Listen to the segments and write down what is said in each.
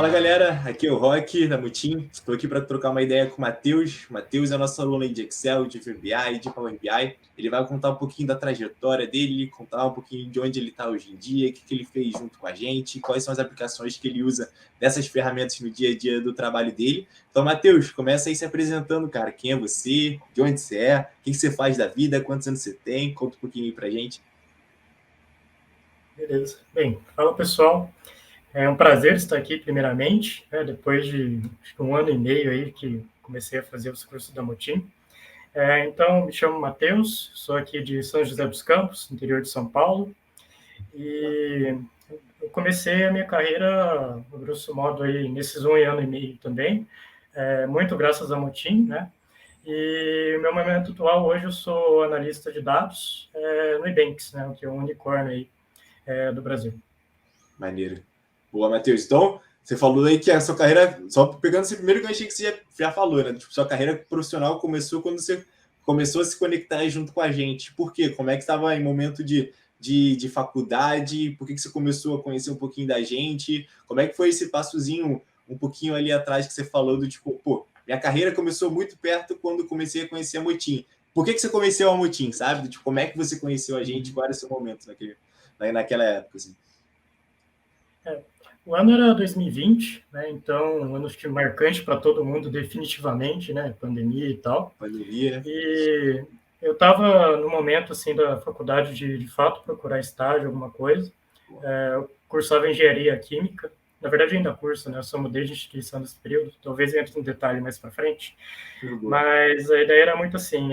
Fala galera, aqui é o Rock da Mutim. Estou aqui para trocar uma ideia com o Matheus. O Matheus é nosso aluno aí de Excel, de VBA e de Power BI. Ele vai contar um pouquinho da trajetória dele, contar um pouquinho de onde ele está hoje em dia, o que ele fez junto com a gente, quais são as aplicações que ele usa dessas ferramentas no dia a dia do trabalho dele. Então, Matheus, começa aí se apresentando, cara. Quem é você? De onde você é? O que você faz da vida? Quantos anos você tem? Conta um pouquinho aí para a gente. Beleza. Bem, fala pessoal. É um prazer estar aqui, primeiramente, né, depois de acho que 1 ano e meio aí que comecei a fazer os cursos da Motim. Então, me chamo Matheus, sou aqui de São José dos Campos, interior de São Paulo, e eu comecei a minha carreira, no grosso modo, aí, nesses 1 ano e meio também, muito graças à Motim, né? E o meu momento atual, hoje, eu sou analista de dados no Ibanks, né, que é um unicórnio aí, do Brasil. Maneiro. Boa, Matheus. Então, você falou aí que a sua carreira, só pegando esse primeiro que eu achei que você já falou, né? Tipo, sua carreira profissional começou quando você começou a se conectar junto com a gente. Por quê? Como é que estava em momento de faculdade? Por que você começou a conhecer um pouquinho da gente? Como é que foi esse passozinho um pouquinho ali atrás que você falou do tipo, pô, minha carreira começou muito perto quando comecei a conhecer a Motim. Por que você conheceu a Motim, sabe? Tipo, como é que você conheceu a gente? Qual era o seu momento naquela época, assim? O ano era 2020, né? Então, um ano acho que marcante para todo mundo, definitivamente, né? Pandemia e tal. Pandemia. E eu estava no momento assim da faculdade de fato procurar estágio, alguma coisa. Eu cursava engenharia química. Na verdade, ainda curso, né? Eu só mudei de instituição nesse período. Talvez entre um detalhe mais para frente. Boa. Mas a ideia era muito assim.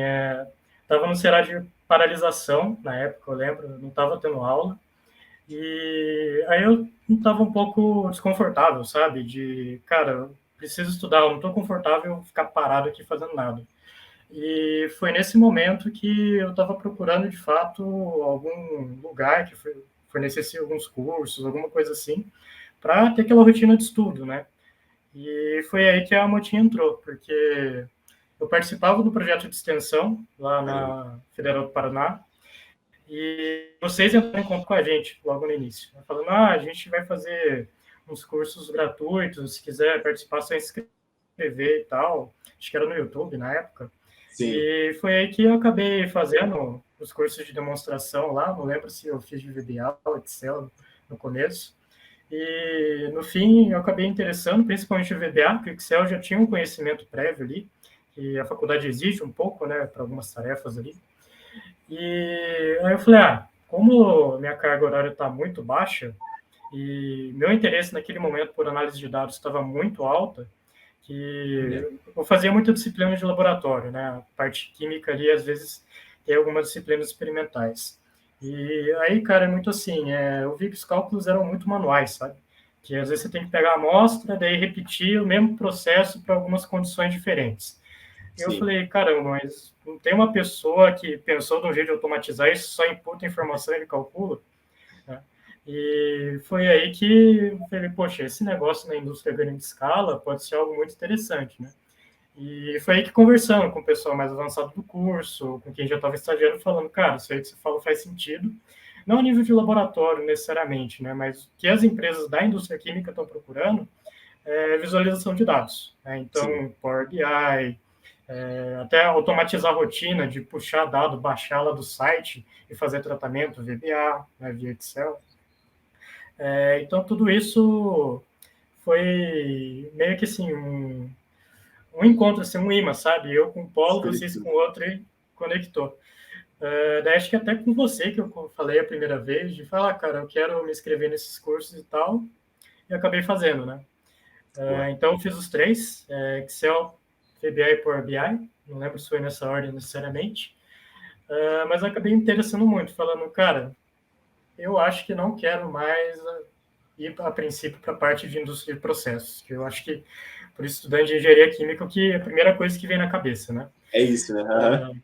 Estava no cenário de paralisação na época, eu lembro. Não estava tendo aula. E aí eu estava um pouco desconfortável, sabe? Cara, eu preciso estudar, eu não estou confortável ficar parado aqui fazendo nada. E foi nesse momento que eu estava procurando, de fato, algum lugar que fornecesse alguns cursos, alguma coisa assim, para ter aquela rotina de estudo, né? E foi aí que a Motim entrou, porque eu participava do projeto de extensão lá na Federal do Paraná, e vocês entraram em contato com a gente logo no início, né? Falando, a gente vai fazer uns cursos gratuitos, se quiser participar, só inscrever e tal. Acho que era no YouTube na época. Sim. E foi aí que eu acabei fazendo os cursos de demonstração lá. Não lembro se eu fiz de VBA ou Excel no começo. E no fim eu acabei interessando, principalmente o VBA, porque o Excel já tinha um conhecimento prévio ali, que a faculdade exige um pouco, né, para algumas tarefas ali. E aí eu falei, como minha carga horária está muito baixa e meu interesse naquele momento por análise de dados estava muito alta, que eu fazia muita disciplina de laboratório, né? A parte química ali, às vezes, tem algumas disciplinas experimentais. E aí, cara, é muito assim, eu vi que os cálculos eram muito manuais, sabe? Que às vezes você tem que pegar a amostra, daí repetir o mesmo processo para algumas condições diferentes. Eu Sim. falei, caramba, mas não tem uma pessoa que pensou de um jeito de automatizar isso, só imputa informação e ele calcula, né? E foi aí que eu falei, poxa, esse negócio na indústria grande escala pode ser algo muito interessante, né? E foi aí que conversando com o pessoal mais avançado do curso, com quem já estava estagiando, falando, cara, isso aí que você fala faz sentido, não a nível de laboratório necessariamente, né? Mas o que as empresas da indústria química estão procurando é visualização de dados, né? Sim. Então, Power BI, até automatizar a rotina de puxar dado, baixá-la do site e fazer tratamento VBA, né, via Excel. Então, tudo isso foi meio que assim, um encontro, assim, um imã, sabe? Eu com o polo, vocês com o outro, e conectou. Daí acho que até com você que eu falei a primeira vez, de falar, cara, eu quero me inscrever nesses cursos e tal, e acabei fazendo, né? Então, eu fiz os três, Excel, VBA e Power BI, não lembro se foi nessa ordem necessariamente, mas acabei me interessando muito, falando, cara, eu acho que não quero mais ir, a princípio, para a parte de indústria de processos, que eu acho que, por estudante de engenharia química, o que é a primeira coisa que vem na cabeça, né? É isso, né? Uhum.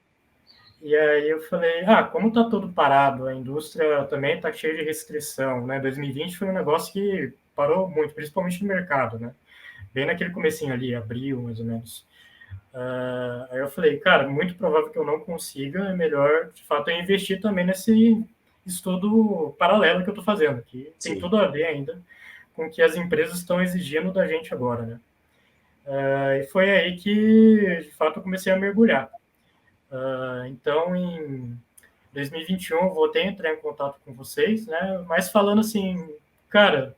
E aí eu falei, como está tudo parado, a indústria também está cheia de restrição, né? 2020 foi um negócio que parou muito, principalmente no mercado, né? Bem naquele comecinho ali, abril, mais ou menos. Aí eu falei, cara, muito provável que eu não consiga, é melhor, de fato, eu investir também nesse estudo paralelo que eu estou fazendo, que tem Sim. tudo a ver ainda com que as empresas estão exigindo da gente agora, né? E foi aí que, de fato, eu comecei a mergulhar. Então, em 2021, eu voltei a entrar em contato com vocês, né? Mas falando assim, cara,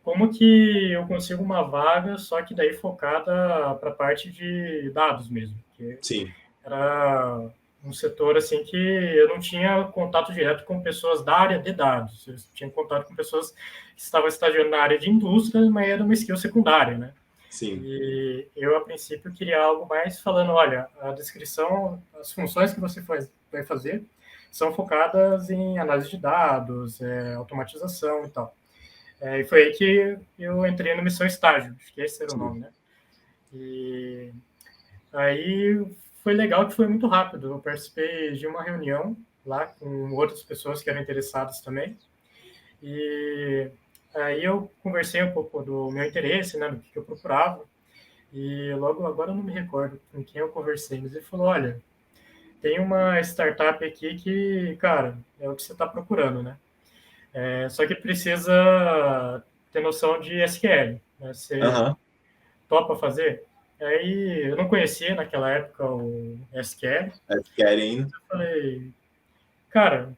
como que eu consigo uma vaga, só que daí focada para a parte de dados mesmo, que Sim, era um setor assim que eu não tinha contato direto com pessoas da área de dados, eu tinha contato com pessoas que estavam estagiando na área de indústria, mas era uma skill secundária, né? sim, E eu, a princípio, queria algo mais falando, olha, a descrição, as funções que você vai fazer são focadas em análise de dados, automatização e tal. E foi aí que eu entrei no Missão Estágio, acho que esse era o sim. nome, né? E aí foi legal que foi muito rápido. Eu participei de uma reunião lá com outras pessoas que eram interessadas também. E aí eu conversei um pouco do meu interesse, né, do que eu procurava. E logo agora eu não me recordo com quem eu conversei, mas ele falou: olha, tem uma startup aqui que, cara, é o que você está procurando, né? Só que precisa ter noção de SQL, né? Você Aham, topa fazer? Aí eu não conhecia naquela época o SQL. eles querem ainda. Eu falei, cara,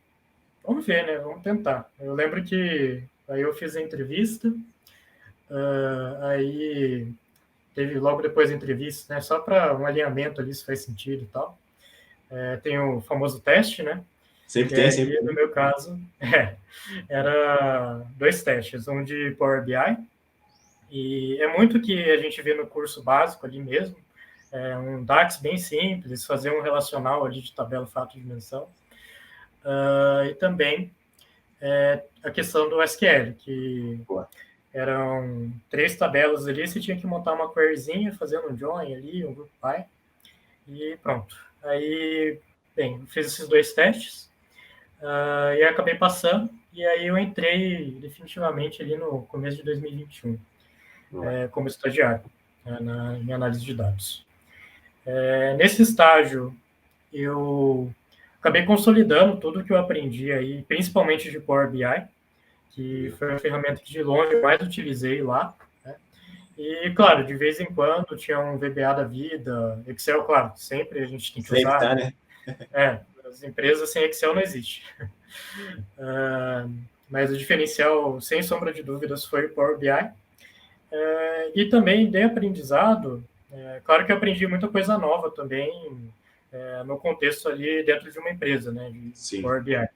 vamos ver, né? Vamos tentar. Eu lembro que aí eu fiz a entrevista, aí teve logo depois a entrevista, né? Só para um alinhamento ali se faz sentido e tal. Tem o famoso teste, né? Sempre Que tem, aí, sempre no tem. meu caso, era dois testes, um de Power BI, e é muito que a gente vê no curso básico ali mesmo, um DAX bem simples, fazer um relacional ali de tabela, fato e dimensão, e também a questão do SQL, que Boa. eram 3 tabelas ali, você tinha que montar uma queryzinha, fazendo um join ali, um group by, e pronto. Aí, bem, eu fiz esses 2 testes, e acabei passando, e aí eu entrei definitivamente ali no começo de 2021, Boa. como estagiário, em análise de dados. Nesse estágio, eu acabei consolidando tudo que eu aprendi aí, principalmente de Power BI, que foi a ferramenta que de longe eu mais utilizei lá, né? E, claro, de vez em quando tinha um VBA da vida, Excel, claro, sempre a gente tem que Sempre usar, tá, né? né? As empresas sem Excel não existe. Mas o diferencial, sem sombra de dúvidas, foi o Power BI. E também de aprendizado, claro que eu aprendi muita coisa nova também no contexto ali dentro de uma empresa, né, de Sim. Power BI.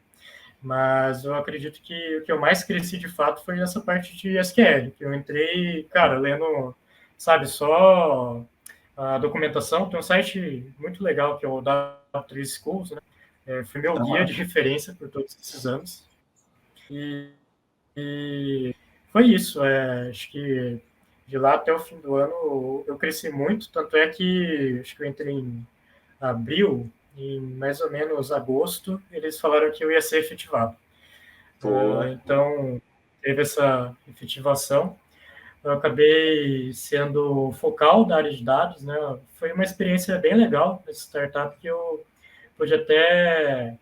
Mas eu acredito que o que eu mais cresci de fato foi essa parte de SQL, que eu entrei, cara, lendo, sabe, só a documentação. Tem um site muito legal que é o W3 Schools, né? Foi meu guia Aham. de referência por todos esses anos. E foi isso. Acho que de lá até o fim do ano eu cresci muito, tanto é que acho que eu entrei em abril, em mais ou menos agosto, eles falaram que eu ia ser efetivado. Pô, Então, teve essa efetivação. Eu acabei sendo focal da área de dados, né? Foi uma experiência bem legal nessa startup que eu pude até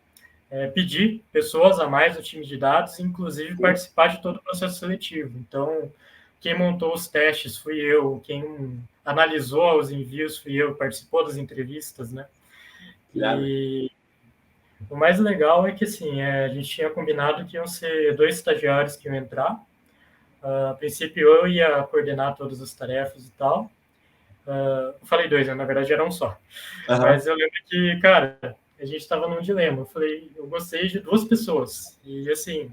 pedir pessoas a mais no time de dados, inclusive pô, participar de todo o processo seletivo. Então, quem montou os testes fui eu, quem analisou os envios fui eu, participou das entrevistas, né? irado. E o mais legal é que, assim, a gente tinha combinado que iam ser 2 estagiários que iam entrar. A princípio, eu ia coordenar todas as tarefas e tal. Eu falei 2, né? Na verdade, era um só. Aham. Mas eu lembro que, cara, a gente estava num dilema. Eu falei, eu gostei de 2 pessoas. E, assim,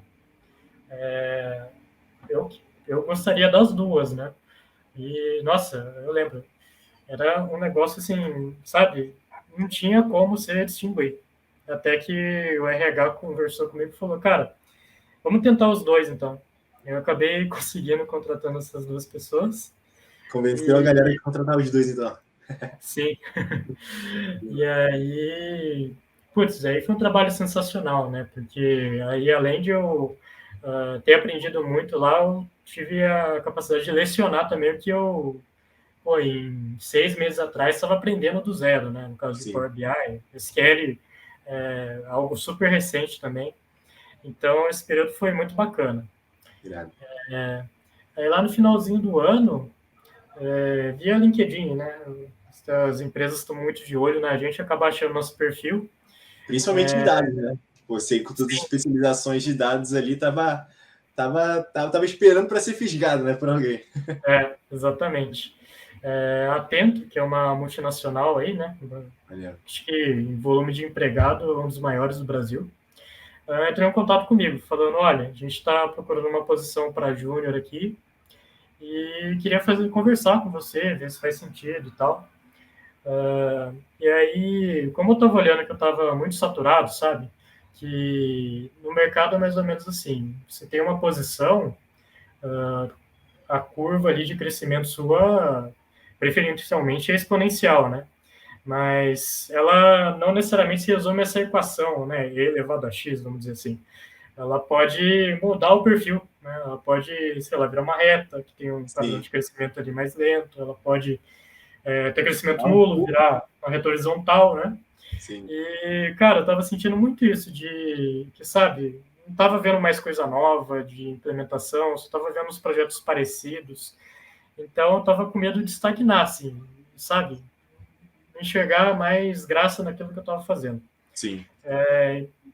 eu, eu gostaria das duas, né? E, nossa, eu lembro. Era um negócio assim, sabe? Não tinha como se distinguir. Até que o RH conversou comigo e falou, cara, vamos tentar os dois, então. Eu acabei conseguindo contratando essas 2 pessoas. Convenceu a E, galera de contratar os dois, então. sim. E aí, putz, aí foi um trabalho sensacional, né? Porque aí, além de eu ter aprendido muito lá, eu tive a capacidade de lecionar também, porque eu, pô, em 6 meses atrás, estava aprendendo do zero, né? No caso de Sim, Power BI, SQL, algo super recente também. Então, esse período foi muito bacana. irado. Aí lá no finalzinho do ano, via LinkedIn, né? As empresas estão muito de olho na gente, acaba achando nosso perfil. Principalmente em dados, né? Você, com todas as especializações de dados ali, tava esperando para ser fisgado, né, por alguém. Exatamente. Atento, que é uma multinacional aí, né? Acho que em volume de empregado é um dos maiores do Brasil. Entrou em contato comigo, falando, olha, a gente está procurando uma posição para júnior aqui e queria conversar com você, ver se faz sentido e tal. E aí, como eu estava olhando que eu estava muito saturado, sabe? Que no mercado é mais ou menos assim, você tem uma posição, a curva ali de crescimento sua, preferencialmente, é exponencial, né? Mas ela não necessariamente se resume a essa equação, né? E elevado a x, vamos dizer assim. Ela pode mudar o perfil, né? Ela pode, sei lá, virar uma reta, que tem um padrão de crescimento ali mais lento, ela pode ter crescimento nulo, virar uma reta horizontal, né? Sim. E, cara, eu tava sentindo muito isso de que, sabe, não tava vendo mais coisa nova de implementação, só tava vendo os projetos parecidos. Então, eu tava com medo de estagnar, assim, sabe? Enxergar mais graça naquilo que eu tava fazendo. Sim.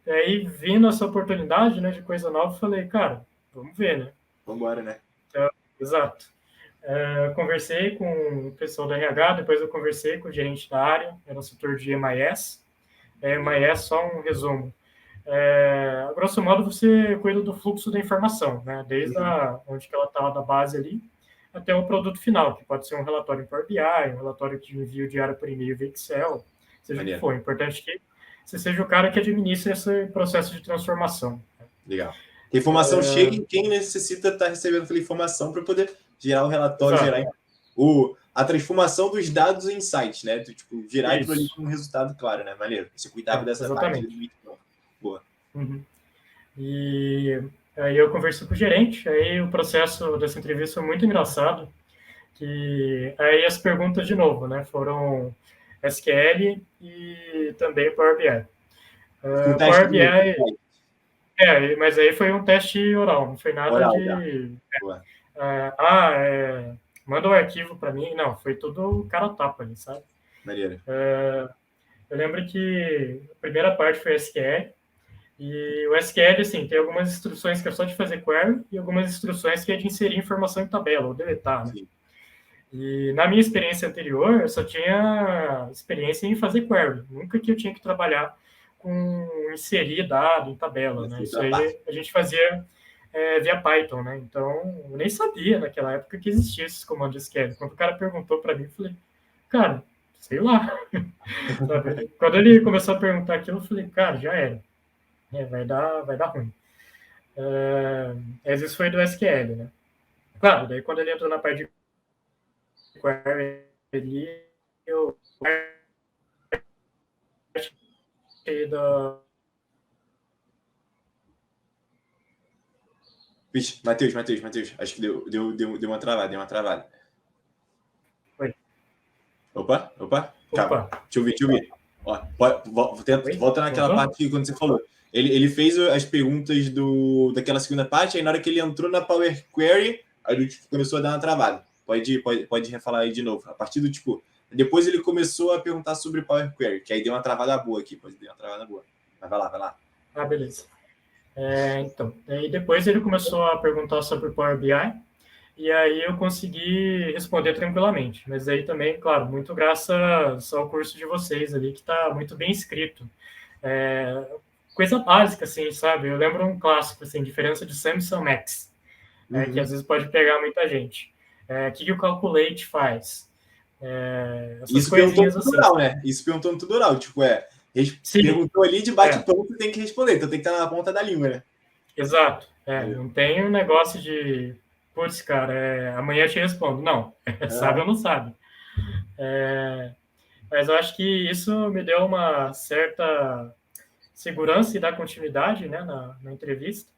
Aí, vindo essa oportunidade, né, de coisa nova, eu falei, cara, vamos ver, né? Vamos embora, né? Então, exato. Conversei com o pessoal do RH, depois eu conversei com o gerente da área, era o setor de EMIS. EMIS, só um resumo. A grosso modo, você cuida do fluxo da informação, né? Desde onde que ela está da base ali, até o produto final, que pode ser um relatório em Power BI, um relatório de envio diário por e-mail via Excel, seja o que for. O importante é que você seja o cara que administra esse processo de transformação. Legal. Que a informação chega em quem necessita estar recebendo aquela informação para poder gerar o relatório, gerar a transformação dos dados em insights, né? Tipo, gerar aquilo ali com um resultado claro, né? Maneiro. Você cuidava dessa parte do micro. Boa. E aí eu conversei com o gerente, aí o processo dessa entrevista foi muito engraçado, que aí as perguntas de novo, né? Foram SQL e também Power BI. Power BI... mas aí foi um teste oral, não foi nada oral, de... manda um arquivo para mim. Não, foi tudo cara a tapa ali, sabe? Maneiro. Eu lembro que a primeira parte foi SQL, e o SQL, assim, tem algumas instruções que é só de fazer query e algumas instruções que é de inserir informação em tabela ou deletar, né? Sim. E na minha experiência anterior, eu só tinha experiência em fazer query. Nunca que eu tinha que trabalhar com inserir dado em tabela, né? Isso aí a gente fazia via Python, né? Então, eu nem sabia naquela época que existia esses comandos SQL. Quando o cara perguntou para mim, eu falei, cara, sei lá. Quando ele começou a perguntar aquilo, eu falei, cara, já era. Vai dar ruim. Às vezes foi do SQL, né? Claro, daí quando ele entrou na parte de query, eu da... Vixe, Matheus, acho que deu uma travada. Oi. Opa. Calma. Deixa eu ver. Ó, volta naquela parte quando você falou. Ele fez as perguntas daquela segunda parte, aí na hora que ele entrou na Power Query, aí ele começou a dar uma travada. Pode refalar aí de novo. A partir do tipo... Depois ele começou a perguntar sobre Power Query, que aí deu uma travada boa aqui. Pode dar uma travada boa. Mas vai lá. Beleza. Então, aí depois ele começou a perguntar sobre Power BI, e aí eu consegui responder tranquilamente. Mas aí também, claro, muito graças ao curso de vocês ali, que está muito bem escrito. Coisa básica, assim, sabe? Eu lembro um clássico, assim, diferença de sum e sum max, que às vezes pode pegar muita gente. O que o Calculate faz? Isso perguntou no tutorial, assim, né? Isso perguntou no tutorial, tipo, perguntou ali de bate-pronto, tem que responder, então tem que estar na ponta da língua, né? Exato. Não tem um negócio de, putz, cara, amanhã eu te respondo. Não, sabe ou não sabe. Mas eu acho que isso me deu uma certa segurança e dar continuidade, né, na entrevista.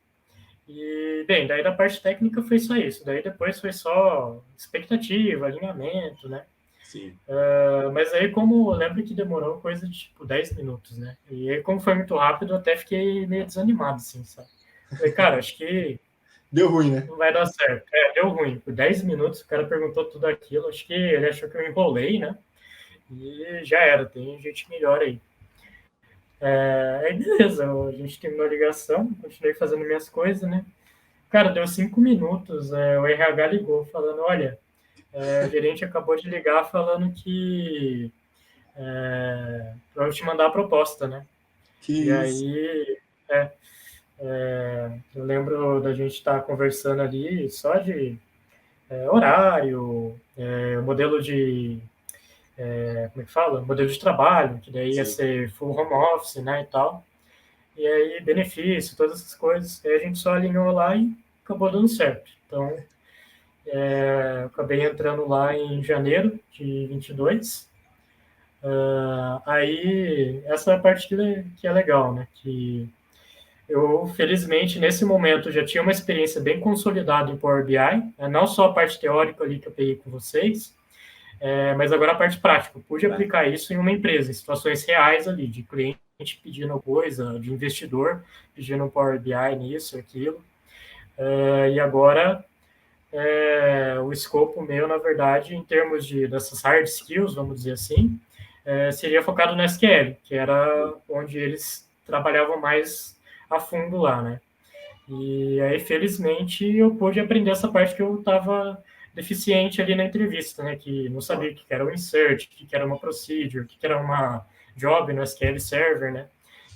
E, bem, daí da parte técnica foi só isso. Daí depois foi só expectativa, alinhamento, né? Sim. Mas aí, como eu lembro que demorou coisa de, tipo, 10 minutos, né? E aí, como foi muito rápido, eu até fiquei meio desanimado, assim, sabe? Falei, cara, acho que Deu ruim, né? não vai dar certo. Deu ruim. Por 10 minutos o cara perguntou tudo aquilo. Acho que ele achou que eu enrolei, né? E já era. Tem gente melhor aí. Aí beleza, a gente terminou a ligação, continuei fazendo minhas coisas, né? Cara, deu 5 minutos, o RH ligou falando, olha, o gerente acabou de ligar falando que para eu te mandar a proposta, né? Que E isso. aí, eu lembro da gente estar conversando ali só de horário, modelo de, como é que fala? Modelo de trabalho, que daí ia Sim. ser full home office, né, e tal. E aí, benefício, todas essas coisas. Aí a gente só alinhou lá e acabou dando certo. Então, eu acabei entrando lá em janeiro de 22. Aí, essa é a parte que é legal, né? Que eu, felizmente, nesse momento, já tinha uma experiência bem consolidada em Power BI, né? Não só a parte teórica ali que eu peguei com vocês, mas agora a parte prática. Eu pude Tá. aplicar isso em uma empresa, em situações reais ali, de cliente pedindo coisa, de investidor pedindo um Power BI nisso, aquilo. E agora, o escopo meu, na verdade, em termos dessas hard skills, vamos dizer assim, seria focado no SQL, que era onde eles trabalhavam mais a fundo lá, né? E aí, felizmente, eu pude aprender essa parte que eu estava deficiente ali na entrevista, né? Que não sabia o que era um insert, o que era uma procedure, o que era uma job no SQL Server, né?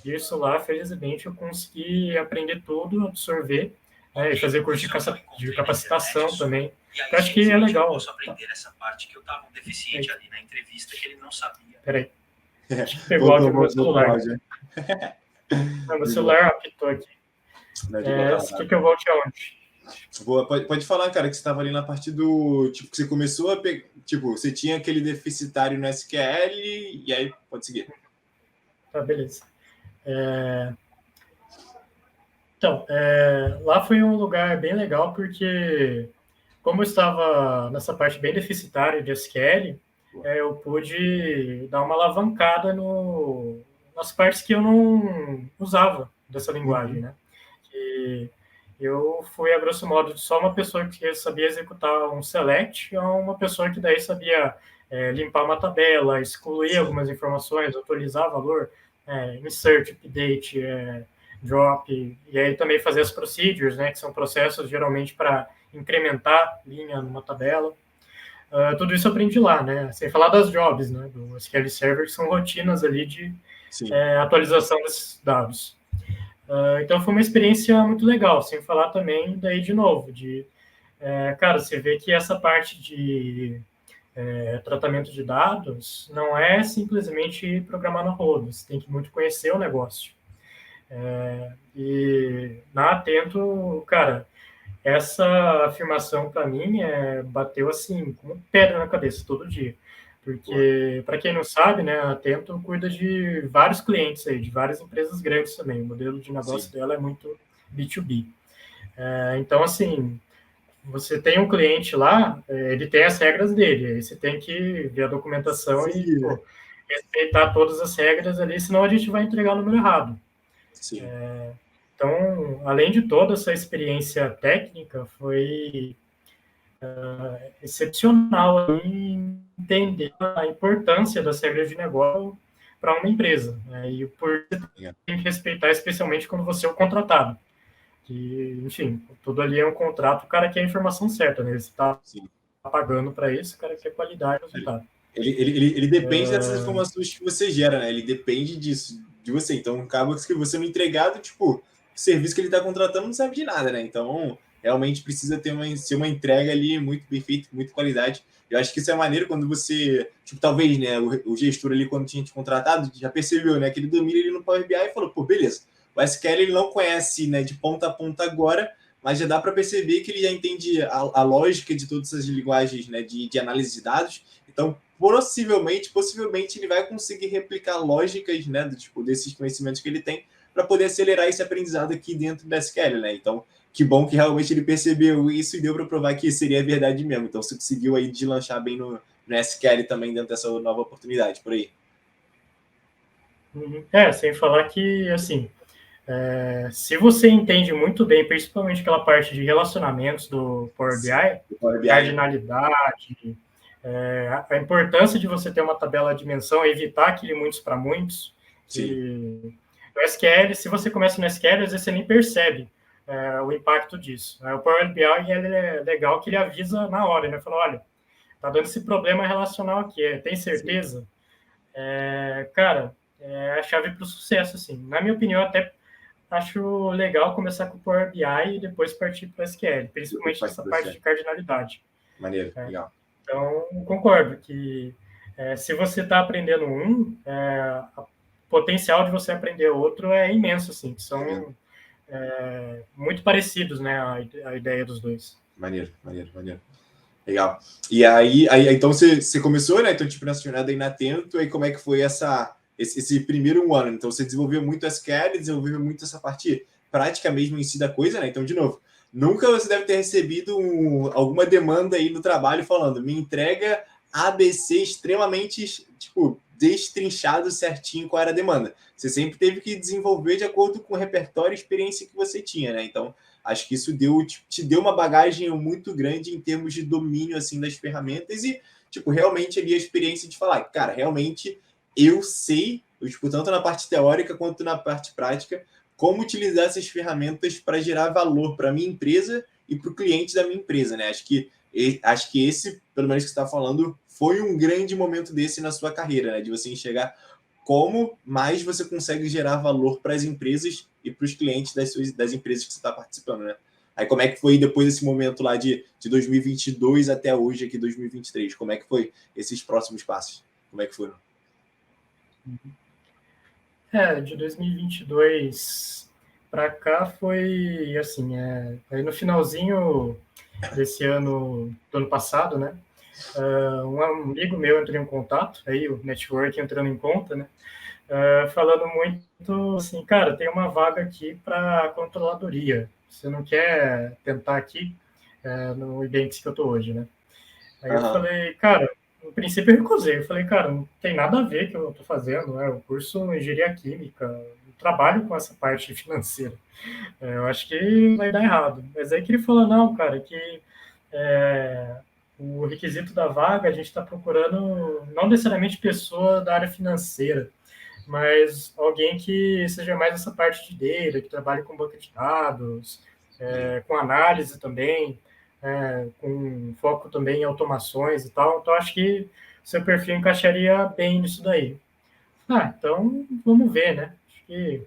Isso lá, felizmente, eu consegui aprender tudo, absorver, né, e fazer curso de capacitação também. Eu acho que é legal. Eu posso aprender essa parte que eu estava deficiente ali na entrevista que ele não sabia. Peraí. Acho que pegou áudio do meu celular. Não, meu celular apitou aqui. Você quer que eu volte aonde? Boa, pode falar, cara, que você estava ali na parte do. Tipo, que você começou a pegar. Tipo, você tinha aquele deficitário no SQL, e aí pode seguir. Tá, beleza. Então, lá foi um lugar bem legal, porque, como eu estava nessa parte bem deficitária de SQL, eu pude dar uma alavancada nas partes que eu não usava dessa linguagem, né? E eu fui, a grosso modo, de só uma pessoa que sabia executar um select a uma pessoa que daí sabia limpar uma tabela, excluir algumas informações, atualizar valor, insert, update, drop, e aí também fazer as procedures, né, que são processos geralmente para incrementar linha numa tabela. Tudo isso eu aprendi lá, né? Sem falar das jobs, né? Do SQL Server, que são rotinas ali de atualização desses dados. Então foi uma experiência muito legal, sem falar também daí de novo, cara, você vê que essa parte de tratamento de dados não é simplesmente programar na roda, você tem que muito conhecer o negócio. E na Atento, cara, essa afirmação para mim bateu assim, como pedra na cabeça todo dia. Porque, para quem não sabe, né, a Atento cuida de vários clientes aí, de várias empresas grandes também. O modelo de negócio dela é muito B2B. Então, assim, você tem um cliente lá, ele tem as regras dele, aí você tem que ver a documentação e respeitar todas as regras ali, senão a gente vai entregar o número errado. Então, além de toda essa experiência técnica, foi excepcional em entender a importância das regras de negócio para uma empresa. Né? E por tem que respeitar, especialmente quando você é o contratado. Que, enfim, tudo ali é um contrato, o cara quer a informação certa, né? Ele está pagando para isso, o cara quer qualidade do resultado. Ele depende dessas informações que você gera, né? Ele depende disso, de você. Então, acaba que você não entregado, tipo, o serviço que ele está contratando não serve de nada, né? Então, realmente precisa ser uma entrega ali muito bem feita, muita qualidade. Eu acho que isso é maneiro quando você, tipo, talvez, né, o gestor ali, quando tinha te contratado, já percebeu, né, que ele domina ele no Power BI e falou, pô, beleza, o SQL ele não conhece, né, de ponta a ponta agora, mas já dá para perceber que ele já entende a lógica de todas essas linguagens, né, de análise de dados. Então, possivelmente ele vai conseguir replicar lógicas, né, desses conhecimentos que ele tem para poder acelerar esse aprendizado aqui dentro da SQL, né? Então, que bom que realmente ele percebeu isso e deu para provar que seria verdade mesmo. Então, você conseguiu aí deslanchar bem no SQL também dentro dessa nova oportunidade, por aí. Sem falar que, assim, Se você entende muito bem, principalmente aquela parte de relacionamentos do Power BI, Power BI, cardinalidade, a importância de você ter uma tabela de dimensão, evitar aquele muitos para muitos, que no SQL, se você começa no SQL, às vezes você nem percebe o impacto disso. O Power BI ele é legal que ele avisa na hora, né? Fala, olha, tá dando esse problema relacional aqui, tem certeza? Cara, é a chave para o sucesso, assim. Na minha opinião, até acho legal começar com o Power BI e depois partir para o SQL, principalmente nessa parte de cardinalidade. Maneiro, legal. Então, concordo que se você está aprendendo o potencial de você aprender outro é imenso, assim. São muito parecidos, né, a ideia dos dois. Maneiro. Legal. E aí então você começou, né? Então, tipo, nessa jornada aí na Atento, aí como é que foi esse primeiro ano? Então, você desenvolveu muito SQL, desenvolveu muito essa parte prática mesmo em si da coisa, né? Então, de novo, nunca você deve ter recebido alguma demanda aí no trabalho falando, me entrega ABC extremamente, tipo, destrinchado certinho qual era a demanda. Você sempre teve que desenvolver de acordo com o repertório e experiência que você tinha, né? Então, acho que isso te deu uma bagagem muito grande em termos de domínio assim das ferramentas e tipo realmente ali a experiência de falar, cara, realmente eu sei, tipo, tanto na parte teórica quanto na parte prática, como utilizar essas ferramentas para gerar valor para a minha empresa e para o cliente da minha empresa, né? Acho que esse, pelo menos que você está falando, foi um grande momento desse na sua carreira, né? De você enxergar como mais você consegue gerar valor para as empresas e para os clientes das empresas que você está participando, né? Aí como é que foi depois desse momento lá de 2022 até hoje aqui 2023? Como é que foi esses próximos passos? Como é que foram? De 2022 para cá foi assim, aí no finalzinho desse ano, do ano passado, né? Um amigo meu entrou em contato, aí o network entrando em conta, né? Falando muito assim, cara, tem uma vaga aqui para controladoria. Você não quer tentar aqui no Ibanks que eu tô hoje, né? Aí eu falei, cara, no princípio eu recusei. Eu falei, cara, não tem nada a ver que eu tô fazendo, né? O curso Engenharia Química, eu trabalho com essa parte financeira. Eu acho que vai dar errado. Mas aí que ele falou, não, cara, que é, o requisito da vaga, a gente está procurando não necessariamente pessoa da área financeira, mas alguém que seja mais essa parte de data, que trabalhe com banco de dados, com análise também, com foco também em automações e tal. Então, acho que seu perfil encaixaria bem nisso daí. Então, vamos ver, né? Acho que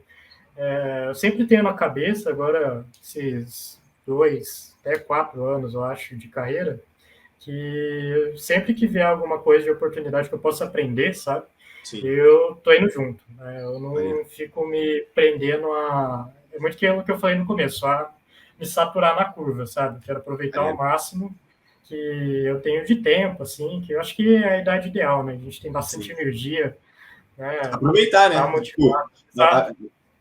eu sempre tenho na cabeça, agora, esses 2 até 4 anos, eu acho, de carreira, que sempre que vier alguma coisa de oportunidade que eu possa aprender, sabe? Sim. Eu tô indo junto, né? Eu não Maneiro. fico me prendendo a... É muito aquilo que eu falei no começo, a me saturar na curva, sabe? Quero aproveitar ao máximo que eu tenho de tempo, assim, que eu acho que é a idade ideal, né? A gente tem bastante energia, né? Aproveitar, Tá né? Tipo, motivado, sabe?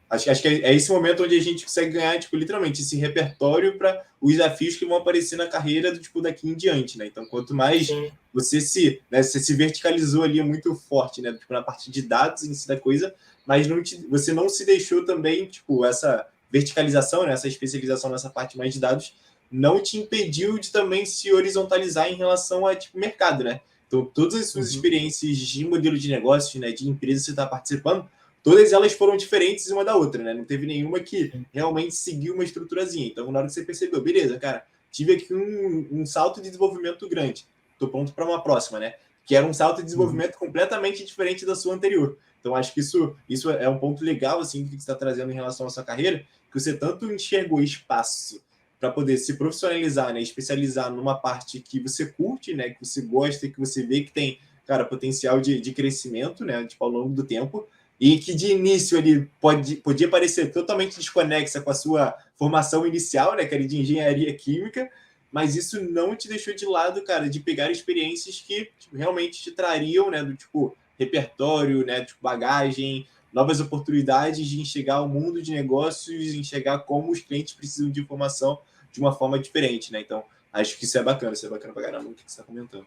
acho que é esse momento onde a gente consegue ganhar, tipo, literalmente, esse repertório para os desafios que vão aparecer na carreira tipo, daqui em diante, né? Então, quanto mais Sim. você se verticalizou ali muito forte, né? Tipo, na parte de dados em si da coisa, mas você não se deixou também, tipo, essa verticalização, né? Essa especialização nessa parte mais de dados, não te impediu de também se horizontalizar em relação a, tipo, mercado, né? Então, todas as suas experiências de modelo de negócio, né? De empresa que você está participando, todas elas foram diferentes uma da outra, né? Não teve nenhuma que realmente seguiu uma estruturazinha. Então, na hora que você percebeu, beleza, cara, tive aqui um salto de desenvolvimento grande. Estou pronto para uma próxima, né? Que era um salto de desenvolvimento completamente diferente da sua anterior. Então, acho que isso é um ponto legal, assim, que você está trazendo em relação à sua carreira, que você tanto enxergou espaço para poder se profissionalizar, né? Especializar numa parte que você curte, né? Que você gosta, que você vê que tem, cara, potencial de crescimento, né? Tipo, ao longo do tempo e que de início ele podia parecer totalmente desconexa com a sua formação inicial, né, que era de engenharia química, mas isso não te deixou de lado, cara, de pegar experiências que tipo, realmente te trariam, né, do tipo repertório, né, tipo bagagem, novas oportunidades de enxergar o mundo de negócios, enxergar como os clientes precisam de informação de uma forma diferente, né? Então, acho que isso é bacana pra caramba o que você está comentando.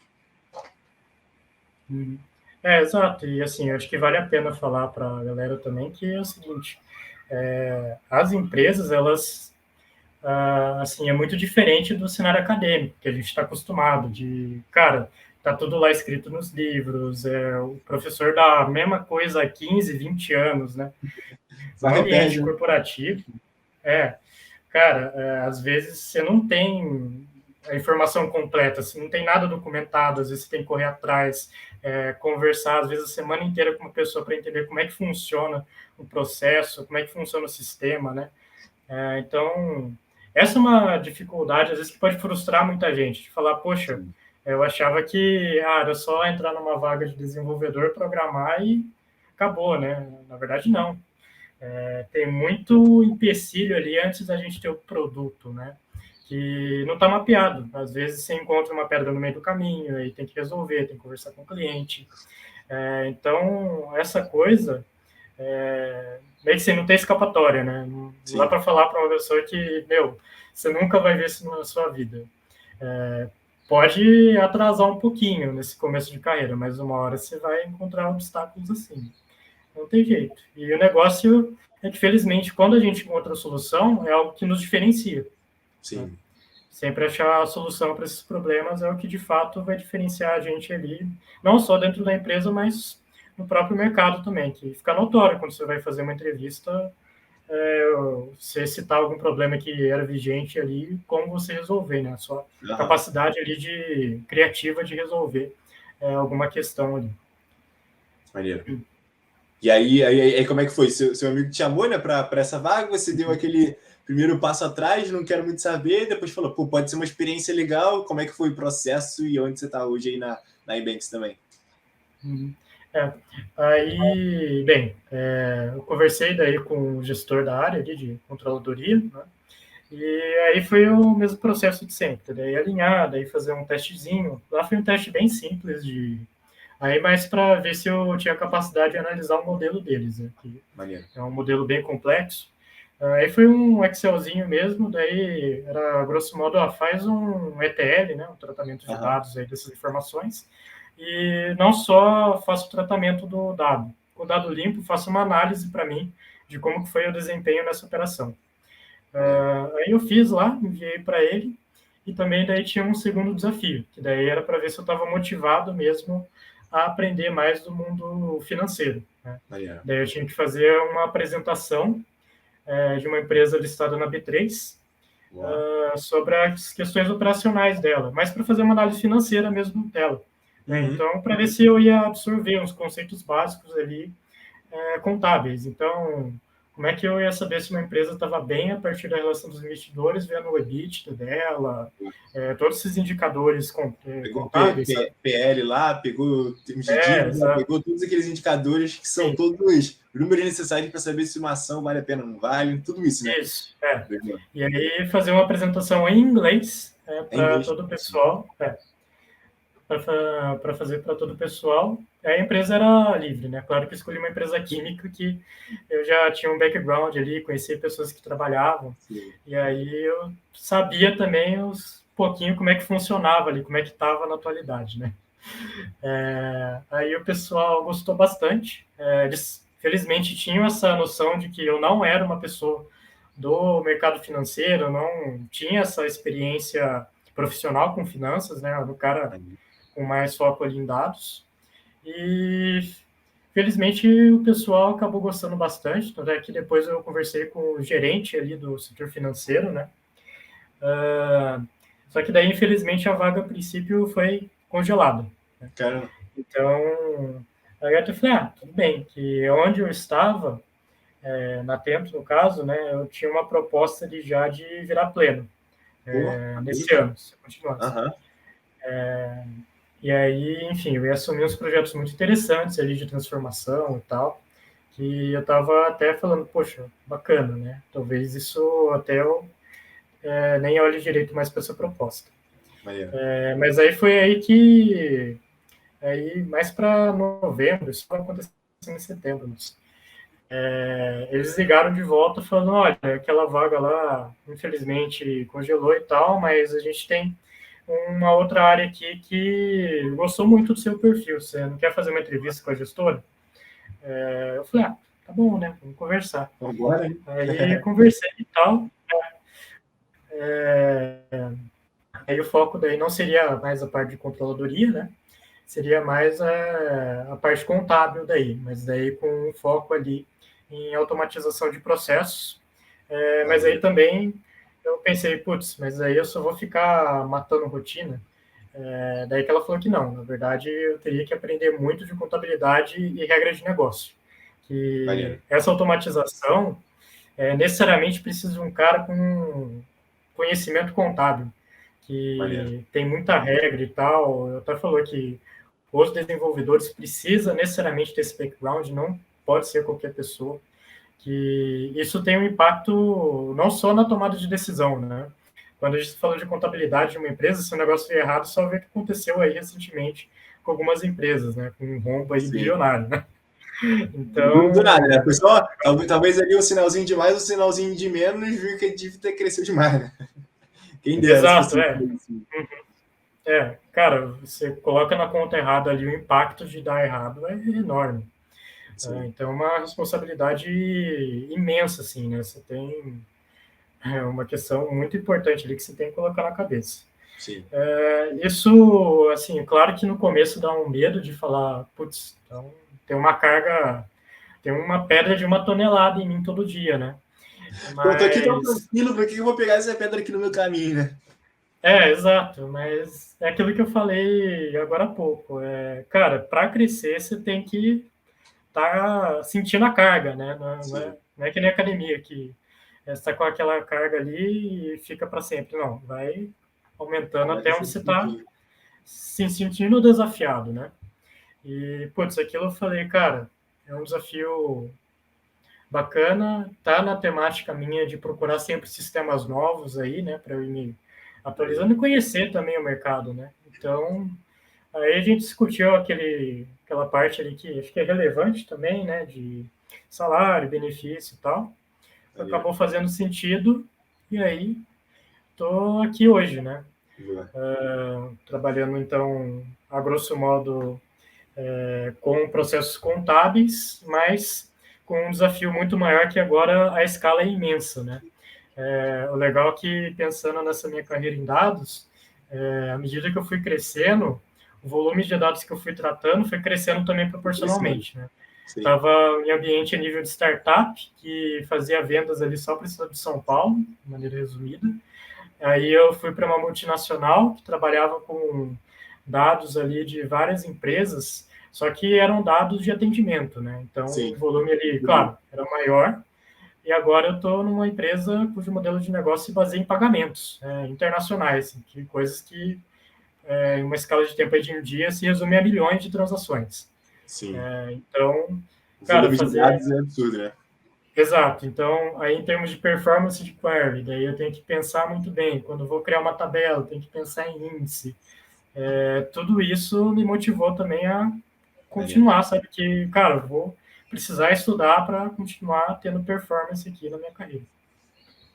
Exato. E assim, eu acho que vale a pena falar para a galera também que é o seguinte, as empresas, elas, assim, é muito diferente do cenário acadêmico, que a gente está acostumado de, cara, tá tudo lá escrito nos livros, o professor dá a mesma coisa há 15, 20 anos, né? Só No ambiente repete, né? corporativo, é, cara, às vezes você não tem a informação completa, você não tem nada documentado, às vezes você tem que correr atrás, conversar, às vezes a semana inteira com uma pessoa para entender como é que funciona o processo, como é que funciona o sistema, né? Então, essa é uma dificuldade, às vezes, que pode frustrar muita gente, de falar, poxa, Sim. eu achava que era só entrar numa vaga de desenvolvedor, programar e acabou, né? Na verdade, não. Tem muito empecilho ali antes da gente ter o produto, né? Que não está mapeado. Às vezes você encontra uma pedra no meio do caminho, aí tem que resolver, tem que conversar com o cliente. Então, essa coisa, meio que você não tem escapatória, né? Não dá Sim. para falar para uma pessoa que, meu, você nunca vai ver isso na sua vida. Pode atrasar um pouquinho nesse começo de carreira, mas uma hora você vai encontrar obstáculos assim. Não tem jeito. E o negócio é que, felizmente, quando a gente encontra a solução, é algo que nos diferencia. Né? Sim. Sempre achar a solução para esses problemas é o que, de fato, vai diferenciar a gente ali, não só dentro da empresa, mas no próprio mercado também, que fica notório quando você vai fazer uma entrevista, você citar algum problema que era vigente ali, como você resolver, né? A sua Aham. capacidade ali de criativa de resolver alguma questão ali. Maneiro. E aí, como é que foi? Seu amigo te chamou, né, para essa vaga, você deu aquele primeiro passo atrás, não quero muito saber, depois falou, pô, pode ser uma experiência legal, como é que foi o processo e onde você está hoje aí na Ebanks também? Uhum. Aí, bem, eu conversei daí com o gestor da área ali de controladoria, né? E aí foi o mesmo processo de sempre, daí alinhar, daí fazer um testezinho. Lá foi um teste bem simples aí mais para ver se eu tinha capacidade de analisar o modelo deles, né? Que Maneiro. é um modelo bem complexo. Aí foi um Excelzinho mesmo, daí era grosso modo, faz um ETL, né, um tratamento de Aham. dados aí dessas informações, e não só faço o tratamento do dado, com o dado limpo, faço uma análise para mim de como foi o desempenho nessa operação. Maneiro. Aí eu fiz lá, enviei para ele, e também daí tinha um segundo desafio, que daí era para ver se eu estava motivado mesmo a aprender mais do mundo financeiro. Né? Maneiro. Daí eu tinha que fazer uma apresentação de uma empresa listada na B3 Boa. sobre as questões operacionais dela, mas para fazer uma análise financeira mesmo dela. Né? Uhum. Então, para ver se eu ia absorver uns conceitos básicos ali contábeis. Então, como é que eu ia saber se uma empresa estava bem a partir da relação dos investidores, vendo o EBITDA dela, todos esses indicadores Pegou o contábeis, sabe? PL lá, pegou termos de dívida, Exato. pegou todos aqueles indicadores que são Sim, todos os números necessários para saber se uma ação vale a pena ou não vale, tudo isso, né? isso. E aí fazer uma apresentação em inglês É para inglês. todo o pessoal, para fazer para todo o pessoal. A empresa era livre, né? Claro que eu escolhi uma empresa química que eu já tinha um background ali, conhecia pessoas que trabalhavam, Sim. e aí eu sabia também pouquinho como é que funcionava ali, como é que estava na atualidade, né? Aí o pessoal gostou bastante. Eles, felizmente, tinham essa noção de que eu não era uma pessoa do mercado financeiro, não tinha essa experiência profissional com finanças, né? Do cara com mais foco ali em dados. E felizmente o pessoal acabou gostando bastante, tanto é que depois eu conversei com o gerente ali do setor financeiro, né? Só que daí, infelizmente, a vaga a princípio foi congelada. Né? Caramba. Então, aí eu até falei, tudo bem, que onde eu estava, na Tempos, no caso, né, eu tinha uma proposta de virar pleno Pô, nesse maneiro. ano, se eu continuasse. Aham. E aí, enfim, eu ia assumir uns projetos muito interessantes ali de transformação e tal, que eu estava até falando, poxa, bacana, né? Talvez isso até eu nem olhe direito mais para essa proposta. Maneiro. Mas aí foi aí que, aí mais para novembro, isso vai acontecer em setembro, mas, eles ligaram de volta falando, olha, aquela vaga lá, infelizmente, congelou e tal, mas a gente tem uma outra área aqui que gostou muito do seu perfil. Você não quer fazer uma entrevista com a gestora? Eu falei, tá bom, né? Vamos conversar. Agora, hein? Aí conversei e tal. É, aí o foco daí não seria mais a parte de controladoria, né? Seria mais a parte contábil daí, mas daí com foco ali em automatização de processos. Mas aí também eu pensei, putz, mas aí eu só vou ficar matando rotina. Daí que ela falou que não, na verdade eu teria que aprender muito de contabilidade e regra de negócio. Que Maneiro. essa automatização necessariamente precisa de um cara com conhecimento contábil, Maneiro. que tem muita regra e tal. Eu até falou que os desenvolvedores precisam necessariamente ter esse background, não pode ser qualquer pessoa, que isso tem um impacto não só na tomada de decisão, né? Quando a gente falou de contabilidade de uma empresa, se o negócio for errado, só vê o que aconteceu aí recentemente com algumas empresas, né? Com um rombo aí Sim. bilionário, né? Do nada, né? Então, Foi só, talvez ali um sinalzinho de mais, um sinalzinho de menos, viu que a dívida cresceu demais, né? Quem dera se exato, fosse assim. cara, você coloca na conta errada ali, o impacto de dar errado é enorme. Então, é uma responsabilidade imensa, assim, né? Você tem uma questão muito importante ali que você tem que colocar na cabeça. Sim. Isso, assim, claro que no começo dá um medo de falar, putz, então tem uma carga, tem uma pedra de 1 tonelada em mim todo dia, né? Pô, tô aqui tão Mas tranquilo, por que eu vou pegar essa pedra aqui no meu caminho, né? exato, mas é aquilo que eu falei agora há pouco. Cara, para crescer você tem que estar sentindo a carga, né? Sim. Não é que nem academia, que você está com aquela carga ali e fica para sempre. Não, vai aumentando Vai até onde crescer você um está pouquinho. se sentindo desafiado, né? E, putz, aquilo eu falei, cara, é um desafio bacana, tá na temática minha de procurar sempre sistemas novos aí, né, para eu ir me atualizando e conhecer também o mercado, né? Então, aí a gente discutiu aquela parte ali que acho que é relevante também, né, de salário, benefício e tal. Maneiro. Acabou fazendo sentido e aí tô aqui hoje, né? Boa. Trabalhando então, a grosso modo, com processos contábeis, mas com um desafio muito maior que agora a escala é imensa, né? O legal é que, pensando nessa minha carreira em dados, à medida que eu fui crescendo, o volume de dados que eu fui tratando foi crescendo também Crescendo. proporcionalmente, né? Sim. Estava em ambiente a nível de startup, que fazia vendas ali só para o estado de São Paulo, de maneira resumida. Aí eu fui para uma multinacional que trabalhava com dados ali de várias empresas, só que eram dados de atendimento, né? Então, o Sim. volume ali, claro, era maior. E agora eu estou numa empresa cujo modelo de negócio se baseia em pagamentos internacionais, assim, que coisas que, em uma escala de tempo de um dia, se resume a milhões de transações. Sim. Então, O cara, volume de fazer. dados é absurdo, né? Exato. Então, aí em termos de performance de query, daí eu tenho que pensar muito bem. Quando eu vou criar uma tabela, eu tenho que pensar em índice. Tudo isso me motivou também a Maneiro. continuar, sabe? Que, cara, eu vou precisar estudar para continuar tendo performance aqui na minha carreira.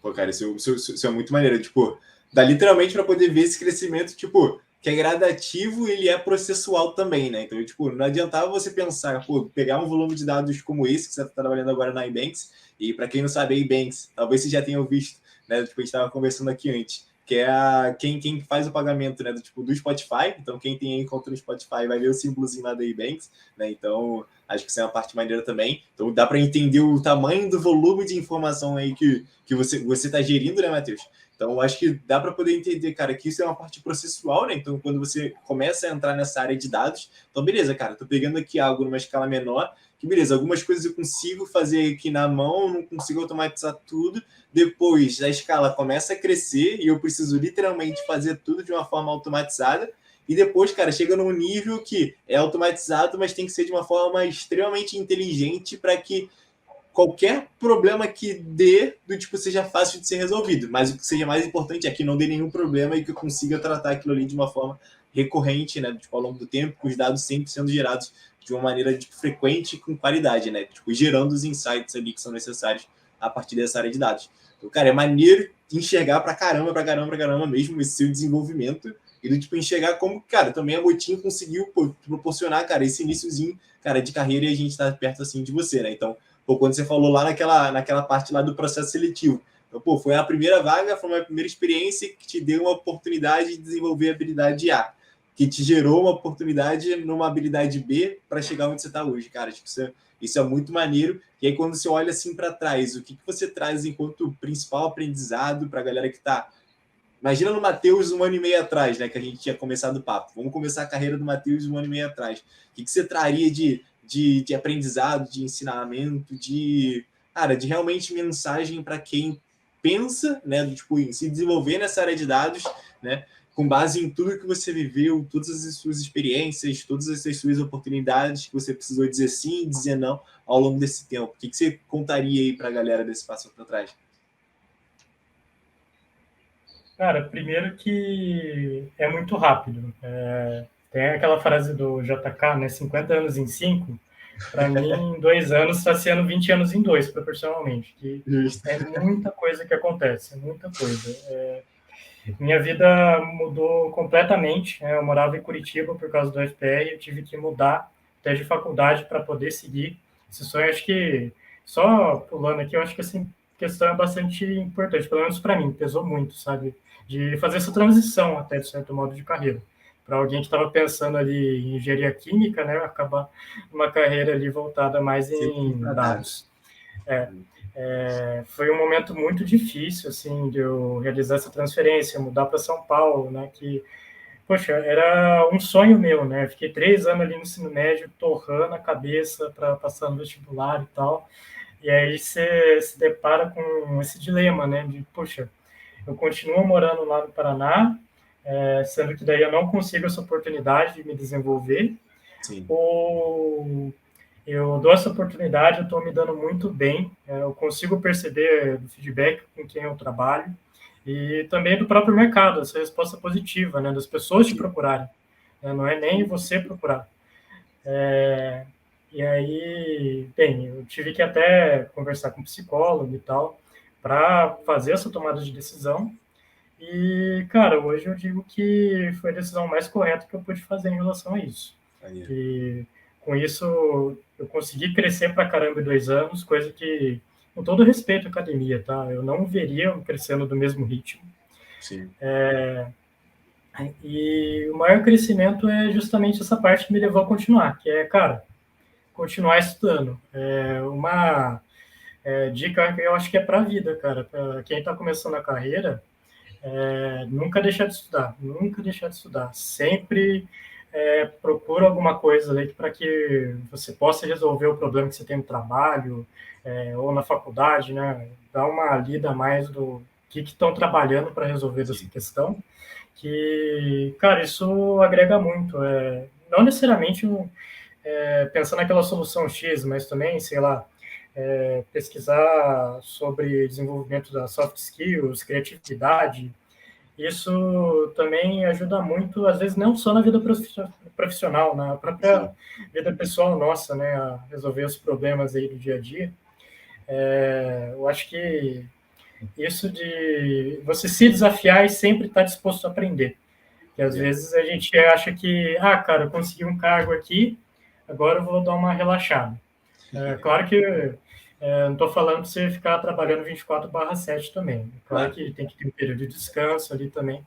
Pô, cara, isso é muito maneiro. Tipo, dá literalmente para poder ver esse crescimento, tipo, que é gradativo e ele é processual também, né? Então, tipo, não adiantava você pensar, pô, pegar um volume de dados como esse que você está trabalhando agora na Ibanks, e para quem não sabe, a Ibanks, talvez você já tenha visto, né? Tipo, a gente estava conversando aqui antes, que é quem faz o pagamento, né? Do Spotify. Então, quem tem aí conta no Spotify vai ver o símbolozinho lá da Ibanks, né? Então, acho que isso é uma parte maneira também. Então, dá para entender o tamanho do volume de informação aí que você está gerindo, né, Matheus? Então, eu acho que dá para poder entender, cara, que isso é uma parte processual, né? Então, quando você começa a entrar nessa área de dados, então, beleza, cara, tô pegando aqui algo numa escala menor, que beleza, algumas coisas eu consigo fazer aqui na mão, não consigo automatizar tudo. Depois, a escala começa a crescer e eu preciso literalmente fazer tudo de uma forma automatizada. E depois, cara, chega num nível que é automatizado, mas tem que ser de uma forma extremamente inteligente para que qualquer problema que dê, do tipo, seja fácil de ser resolvido. Mas o que seja mais importante é que não dê nenhum problema e que eu consiga tratar aquilo ali de uma forma recorrente, né? Tipo, ao longo do tempo, com os dados sempre sendo gerados de uma maneira tipo, frequente e com qualidade, né? Tipo, gerando os insights ali que são necessários a partir dessa área de dados. Então, cara, é maneiro enxergar pra caramba, pra caramba, pra caramba mesmo esse seu desenvolvimento e do tipo enxergar como, cara, também a Motinho conseguiu proporcionar, cara, esse iníciozinho, cara, de carreira e a gente tá perto assim de você, né? Então, Pô, quando você falou lá naquela parte lá do processo seletivo. Então, pô, foi a primeira vaga, foi uma primeira experiência que te deu uma oportunidade de desenvolver a habilidade A, que te gerou uma oportunidade numa habilidade B para chegar onde você está hoje, cara. Tipo, isso é muito maneiro. E aí, quando você olha assim para trás, o que você traz enquanto principal aprendizado para a galera que está... Imagina no Matheus 1 ano e meio atrás, né? Que a gente tinha começado o papo. Vamos começar a carreira do Matheus 1 ano e meio atrás. O que você traria de aprendizado, de ensinamento, cara, de realmente mensagem para quem pensa, né? Tipo, em se desenvolver nessa área de dados, né? Com base em tudo que você viveu, todas as suas experiências, todas as suas oportunidades que você precisou dizer sim e dizer não ao longo desse tempo. O que você contaria aí para a galera desse passo para trás? Cara, primeiro que é muito rápido. Tem aquela frase do JK, né? 50 anos em 5. Para mim, 2 anos está sendo 20 anos em 2, proporcionalmente. Que é muita coisa que acontece, muita coisa. Minha vida mudou completamente. Eu morava em Curitiba por causa do FPR, eu tive que mudar até de faculdade para poder seguir esse sonho. Acho que, só pulando aqui, eu acho que essa questão é bastante importante, pelo menos para mim, pesou muito, sabe? De fazer essa transição até de certo modo de carreira. Para alguém que estava pensando ali em engenharia química, né, acabar uma carreira ali voltada mais em dados. Foi um momento muito difícil, assim, de eu realizar essa transferência, mudar para São Paulo, né, que, poxa, era um sonho meu, né, fiquei 3 anos ali no ensino médio, torrando a cabeça para passar no vestibular e tal, e aí você se depara com esse dilema, né, de, poxa, eu continuo morando lá no Paraná, sendo que daí eu não consigo essa oportunidade de me desenvolver, Sim. ou eu dou essa oportunidade, eu estou me dando muito bem, eu consigo perceber do feedback com quem eu trabalho e também do próprio mercado, essa resposta positiva, né, das pessoas te procurarem, né, não é nem você procurar. E aí, bem, eu tive que até conversar com um psicólogo e tal, para fazer essa tomada de decisão. E, cara, hoje eu digo que foi a decisão mais correta que eu pude fazer em relação a isso. E com isso eu consegui crescer pra caramba em 2 anos, coisa que, com todo respeito à academia, tá? Eu não veria eu crescendo do mesmo ritmo. Sim. E o maior crescimento é justamente essa parte que me levou a continuar, que é, cara, continuar estudando. Uma dica que eu acho que é para a vida, cara. Para quem está começando a carreira, nunca deixar de estudar, nunca deixar de estudar. Sempre procura alguma coisa ali para que você possa resolver o problema que você tem no trabalho ou na faculdade, né? Dá uma lida a mais do que estão trabalhando para resolver essa questão, que, cara, isso agrega muito. Não necessariamente pensar naquela solução X, mas também, sei lá, pesquisar sobre desenvolvimento das soft skills, criatividade. Isso também ajuda muito, às vezes, não só na vida profissional, na própria vida pessoal nossa, né, a resolver os problemas aí do dia a dia. Eu acho que isso de você se desafiar e sempre estar disposto a aprender. Que às vezes a gente acha que, cara, eu consegui um cargo aqui, agora eu vou dar uma relaxada. Claro que não estou falando para você ficar trabalhando 24/7 também. Claro que tem que ter um período de descanso ali também,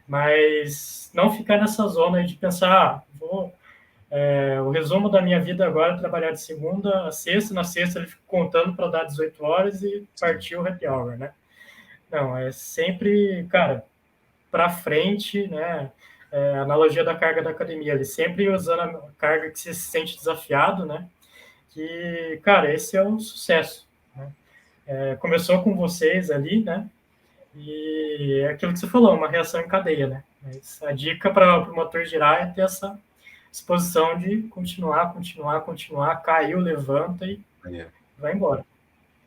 mas não ficar nessa zona de pensar, o resumo da minha vida agora é trabalhar de segunda a sexta, na sexta ele fica contando para dar 18 horas e partir o happy hour, né? Não, é sempre, cara, para frente, né? A analogia da carga da academia, ele sempre usando a carga que você se sente desafiado, né? Que, cara, esse é um sucesso. Né? Começou com vocês ali, né? E é aquilo que você falou, uma reação em cadeia, né? Mas a dica para o motor girar é ter essa disposição de continuar, caiu, levanta e vai embora.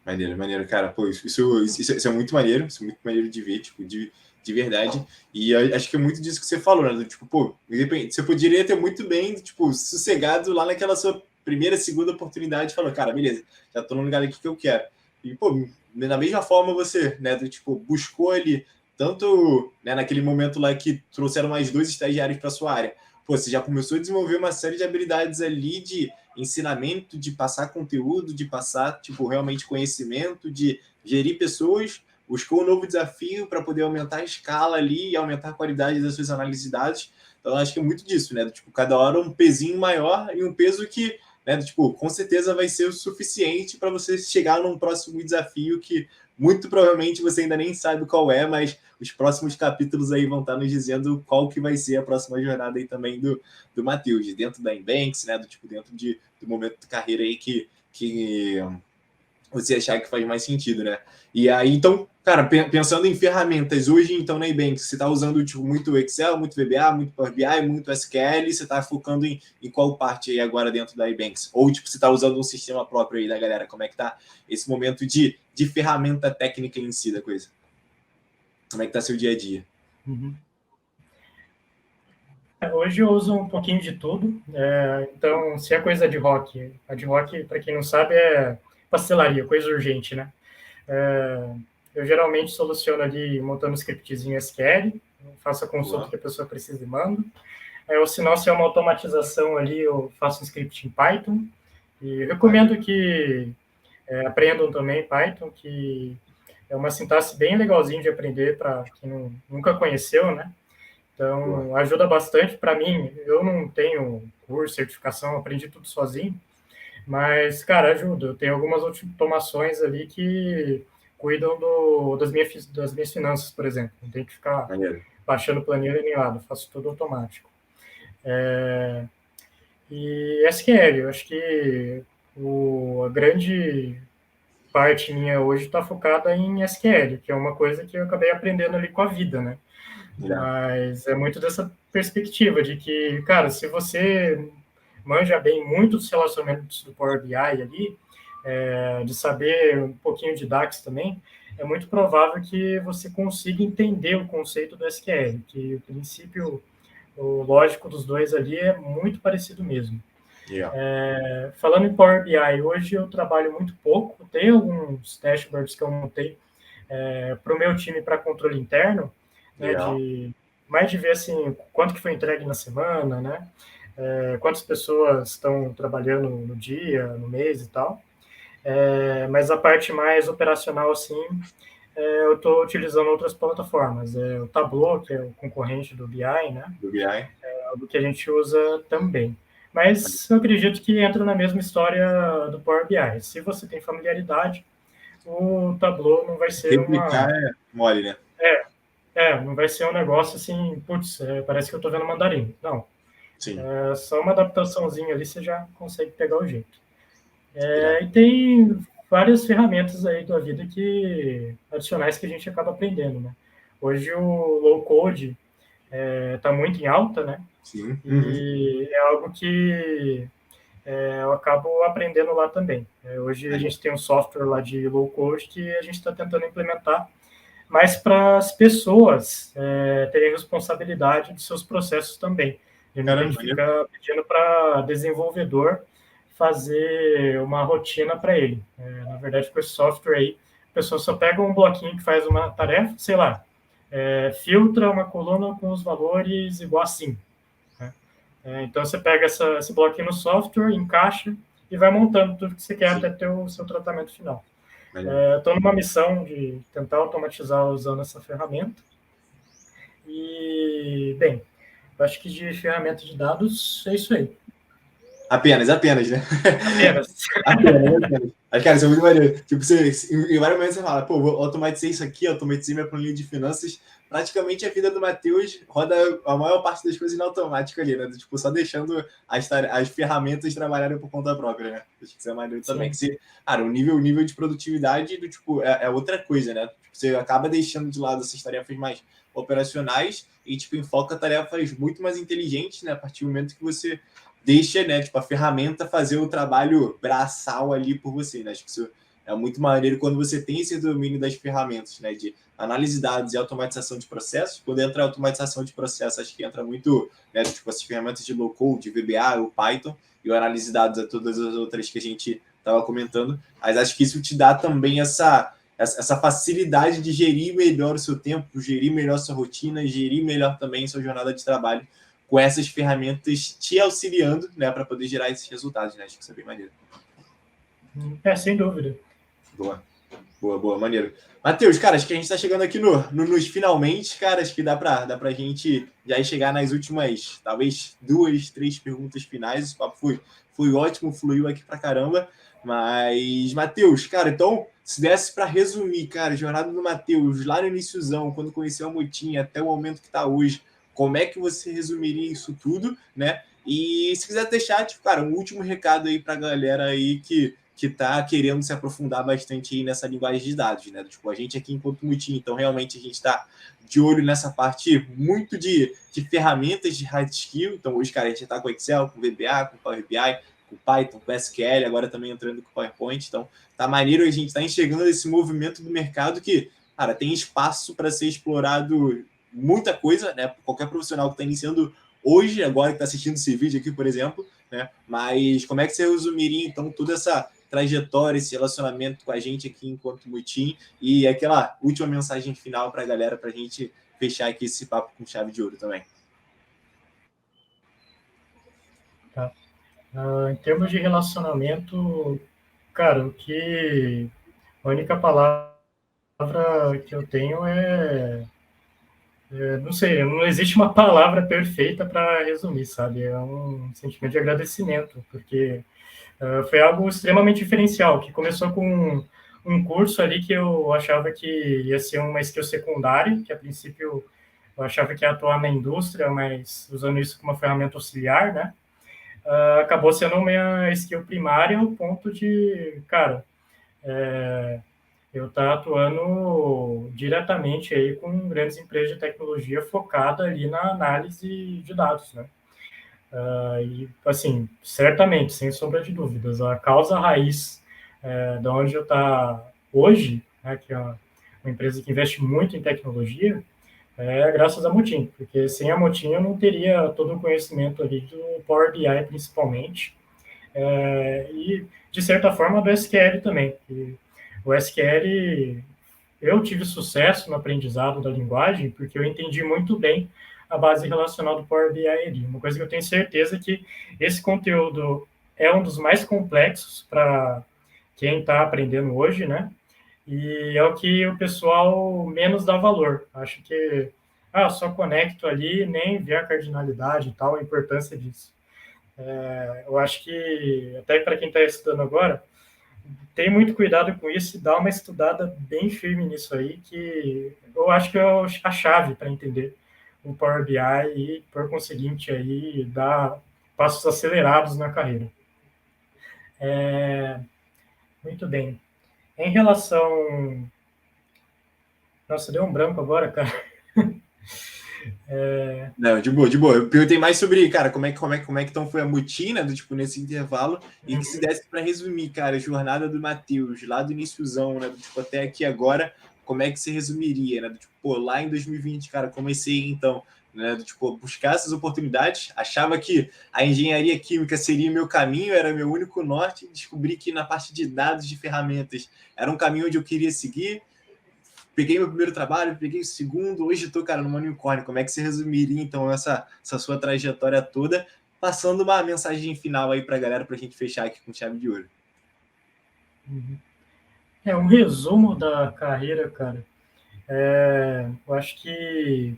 Maneiro, cara. Pô, isso é muito maneiro, isso é muito maneiro de ver, tipo, de verdade. E acho que é muito disso que você falou, né? Tipo, pô, você poderia ter muito bem, tipo, sossegado lá naquela sua primeira, segunda oportunidade, falando, cara, beleza, já tô no lugar aqui que eu quero. E, pô, da mesma forma você, né, tipo, buscou ali, tanto, né, naquele momento lá que trouxeram mais 2 estagiários para sua área. Pô, você já começou a desenvolver uma série de habilidades ali de ensinamento, de passar conteúdo, de passar, tipo, realmente conhecimento, de gerir pessoas, buscou um novo desafio para poder aumentar a escala ali e aumentar a qualidade das suas análises de dados. Então, acho que é muito disso, né? Tipo, cada hora um pezinho maior e um peso que, né, tipo, com certeza vai ser o suficiente para você chegar num próximo desafio que muito provavelmente você ainda nem sabe qual é, mas os próximos capítulos aí vão estar nos dizendo qual que vai ser a próxima jornada aí também do Matheus, dentro da Inbanks, né? Do tipo, dentro do momento de carreira aí que você achar que faz mais sentido, né? E aí, então, cara, pensando em ferramentas, hoje, então, na Ebanks, você está usando tipo, muito Excel, muito VBA, muito Power BI, muito SQL, você está focando em qual parte aí agora dentro da Ebanks? Ou, tipo, você está usando um sistema próprio aí da galera? Como é que tá esse momento de ferramenta técnica em si da coisa? Como é que tá seu dia a dia? Uhum. Hoje eu uso um pouquinho de tudo. Então, se é coisa ad hoc, para quem não sabe, é pastelaria, coisa urgente, né? Eu geralmente soluciono ali montando um scriptzinho SQL, faço a consulta que a pessoa precisa e mando. Ou se não, se é uma automatização ali, eu faço um script em Python. E eu recomendo que aprendam também Python, que é uma sintaxe bem legalzinho de aprender para quem nunca conheceu, né? Então, ajuda bastante para mim. Eu não tenho curso, certificação, aprendi tudo sozinho. Mas, cara, ajuda. Eu tenho algumas automações ali que cuidam das minhas finanças, por exemplo. Não tem que ficar baixando planilha nem nada. Faço tudo automático. E SQL, eu acho que a grande parte minha hoje está focada em SQL, que é uma coisa que eu acabei aprendendo ali com a vida, né? Mas é muito dessa perspectiva de que, cara, se você manja bem muito dos relacionamentos do Power BI ali, de saber um pouquinho de DAX também, é muito provável que você consiga entender o conceito do SQL, que o princípio o lógico dos dois ali é muito parecido mesmo. Falando em Power BI, hoje eu trabalho muito pouco, tem alguns dashboards que eu montei para o meu time para controle interno, né, de ver assim, quanto que foi entregue na semana, né, quantas pessoas estão trabalhando no dia, no mês e tal. Mas a parte mais operacional, assim, eu estou utilizando outras plataformas. O Tableau, que é o concorrente do BI, né? Do BI. É algo que a gente usa também. Mas eu acredito que entra na mesma história do Power BI. Se você tem familiaridade, o Tableau não vai ser Replicar é mole, né? não vai ser um negócio assim, putz, parece que eu estou vendo mandarim. Não. Sim. Só uma adaptaçãozinha ali, você já consegue pegar o jeito. E tem várias ferramentas aí da vida adicionais que a gente acaba aprendendo, né? Hoje o low code está muito em alta, né? Sim. E é algo que eu acabo aprendendo lá também. Hoje a gente tem um software lá de low code que a gente está tentando implementar, mas para as pessoas terem responsabilidade dos seus processos também. A gente fica pedindo para desenvolvedor fazer uma rotina para ele. Na verdade, com esse software aí, a pessoa só pega um bloquinho que faz uma tarefa, sei lá, filtra uma coluna com os valores igual assim. Né? Então, você pega esse bloquinho no software, encaixa e vai montando tudo que você quer até ter o seu tratamento final. Estou numa missão de tentar automatizar usando essa ferramenta. E, bem, eu acho que de ferramenta de dados é isso aí. Apenas, né? Apenas. Apenas. Cara, isso é muito maneiro. Tipo, em vários momentos você fala, pô, vou automatizar isso aqui, automatizei minha planilha de finanças. Praticamente a vida do Matheus roda a maior parte das coisas em automático ali, né? Tipo, só deixando as ferramentas trabalharem por conta própria, né? Acho que isso é maneiro também. Que cara, o nível de produtividade do, tipo, é outra coisa, né? Tipo, você acaba deixando de lado essas tarefas mais operacionais e, tipo, enfoca tarefas muito mais inteligentes, né? A partir do momento que você deixa, né, tipo, a ferramenta fazer o trabalho braçal ali por você, né? Acho que isso é muito maneiro quando você tem esse domínio das ferramentas, né, de análise de dados e automatização de processos. Quando entra a automatização de processos, acho que entra muito, né, tipo, essas ferramentas de low-code, VBA, o Python, e o análise de dados a todas as outras que a gente estava comentando. Mas acho que isso te dá também essa facilidade de gerir melhor o seu tempo, gerir melhor a sua rotina, gerir melhor também a sua jornada de trabalho, com essas ferramentas te auxiliando, né, para poder gerar esses resultados, né? Acho que isso é bem maneiro. Sem dúvida. Boa, maneiro. Matheus, cara, acho que a gente está chegando aqui nos finalmente, cara, acho que dá pra gente já chegar nas últimas, talvez 2, 3 perguntas finais. O papo foi ótimo, fluiu aqui pra caramba. Mas, Matheus, cara, então, se desse para resumir, cara, a jornada do Matheus lá no iníciozão, quando conheceu a Motinha, até o momento que tá hoje, como é que você resumiria isso tudo, né? E se quiser deixar, tipo, cara, um último recado aí pra galera aí que está querendo se aprofundar bastante aí nessa linguagem de dados, né? Tipo, a gente aqui enquanto Mutim, então realmente a gente está de olho nessa parte muito de ferramentas de hard skill. Então hoje, cara, a gente está com Excel, com VBA, com Power BI, com Python, com SQL, agora também entrando com PowerPoint. Então tá maneiro, a gente está enxergando esse movimento do mercado que, cara, tem espaço para ser explorado muita coisa, né? Qualquer profissional que está iniciando hoje, agora que está assistindo esse vídeo aqui, por exemplo, né? Mas como é que você resumiria, então, toda essa trajetória, esse relacionamento com a gente aqui enquanto Mutim e aquela última mensagem final para a galera, para a gente fechar aqui esse papo com chave de ouro também. Tá. Em termos de relacionamento, cara, a única palavra que eu tenho não sei, não existe uma palavra perfeita para resumir, sabe? É um sentimento de agradecimento, porque foi algo extremamente diferencial, que começou com um curso ali que eu achava que ia ser uma skill secundária, que a princípio eu achava que ia atuar na indústria, mas usando isso como uma ferramenta auxiliar, né? Acabou sendo uma skill primária ao ponto de, cara, eu estar atuando diretamente aí com grandes empresas de tecnologia focada ali na análise de dados, né? E, assim, certamente, sem sombra de dúvidas, a causa raiz de onde eu estou hoje, né, que é uma empresa que investe muito em tecnologia, é graças à Motim, porque sem a Motim eu não teria todo o conhecimento ali do Power BI, principalmente, e, de certa forma, do SQL também. O SQL, eu tive sucesso no aprendizado da linguagem porque eu entendi muito bem a base relacional do Power BI ali. Uma coisa que eu tenho certeza é que esse conteúdo é um dos mais complexos para quem está aprendendo hoje, né? E é o que o pessoal menos dá valor. Acho que só conecto ali, nem vê a cardinalidade e tal, a importância disso. Eu acho que, até para quem está estudando agora, tem muito cuidado com isso e dá uma estudada bem firme nisso aí, que eu acho que é a chave para entender o Power BI e, por conseguinte, aí dar passos acelerados na carreira. Muito bem. Em relação... Nossa, deu um branco agora, cara. Não, de boa. Eu perguntei mais sobre, cara, como é que então foi a Mutina, do tipo, nesse intervalo, e que se desse para resumir, cara, a jornada do Matheus, lá do iníciozão, né, do tipo, até aqui agora, como é que você resumiria, né, do tipo, pô, lá em 2020, cara, comecei então, né, do tipo, buscar essas oportunidades, achava que a engenharia química seria meu caminho, era meu único norte, e descobri que na parte de dados, de ferramentas, era um caminho onde eu queria seguir. Peguei meu primeiro trabalho, peguei o segundo, hoje estou, cara, numa unicórnio. Como é que você resumiria, então, essa sua trajetória toda, passando uma mensagem final aí para a galera, para a gente fechar aqui com chave de ouro? Um resumo da carreira, cara. Eu acho que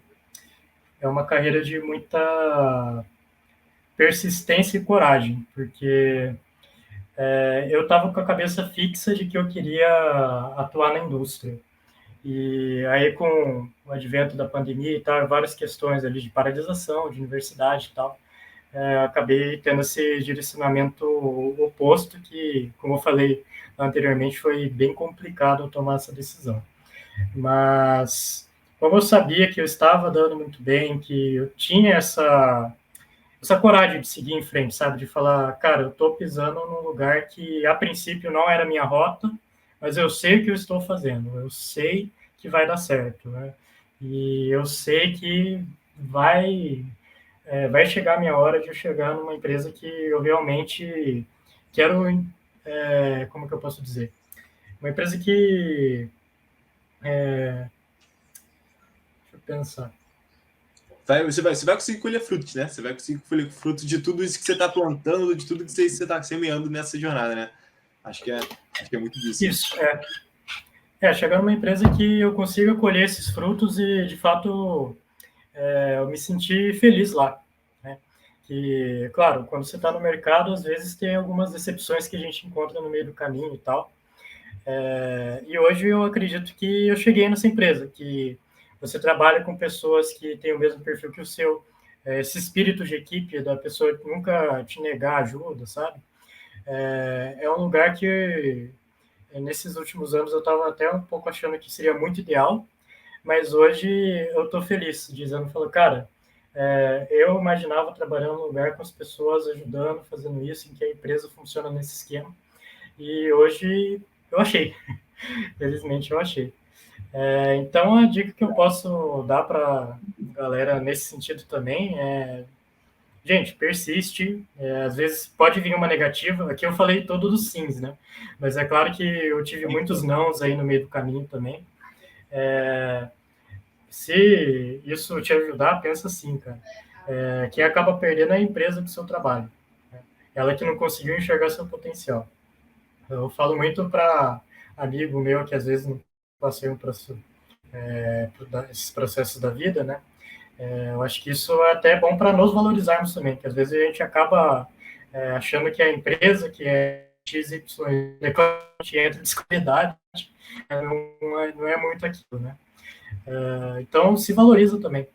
é uma carreira de muita persistência e coragem, porque eu estava com a cabeça fixa de que eu queria atuar na indústria. E aí, com o advento da pandemia e tal, várias questões ali de paralisação, de universidade e tal, acabei tendo esse direcionamento oposto, que, como eu falei anteriormente, foi bem complicado tomar essa decisão. Mas, como eu sabia que eu estava dando muito bem, que eu tinha essa coragem de seguir em frente, sabe? De falar, cara, eu estou pisando num lugar que, a princípio, não era minha rota, mas eu sei o que eu estou fazendo, eu sei que vai dar certo, né? E eu sei que vai chegar a minha hora de eu chegar numa empresa que eu realmente quero, como que eu posso dizer? Uma empresa que... deixa eu pensar. você vai conseguir colher frutos, né? Você vai conseguir colher frutos de tudo isso que você está plantando, de tudo que você está semeando nessa jornada, né? Acho que é muito disso. Isso, chegar numa empresa que eu consiga colher esses frutos e, de fato, eu me senti feliz lá, né? Que, claro, quando você está no mercado, às vezes tem algumas decepções que a gente encontra no meio do caminho e tal. E hoje eu acredito que eu cheguei nessa empresa, que você trabalha com pessoas que têm o mesmo perfil que o seu, esse espírito de equipe da pessoa que nunca te negar ajuda, sabe? É um lugar que, nesses últimos anos, eu estava até um pouco achando que seria muito ideal, mas hoje eu estou feliz, dizendo, cara, eu imaginava trabalhando num lugar com as pessoas ajudando, fazendo isso, em que a empresa funciona nesse esquema, e hoje eu achei, felizmente eu achei. Então, a dica que eu posso dar para a galera nesse sentido também gente, persiste. Às vezes pode vir uma negativa. Aqui eu falei todo dos sims, né? Mas é claro que eu tive muitos nãos aí no meio do caminho também. Se isso te ajudar, pensa assim, cara. Quem acaba perdendo é a empresa do seu trabalho. Né? Ela que não conseguiu enxergar seu potencial. Eu falo muito para amigo meu que às vezes não passei por esses processos da vida, né? Eu acho que isso é até bom para nos valorizarmos também, que às vezes a gente acaba achando que a empresa, que é XY, quando a gente entra de qualidade, não é muito aquilo, né? Então, se valoriza também.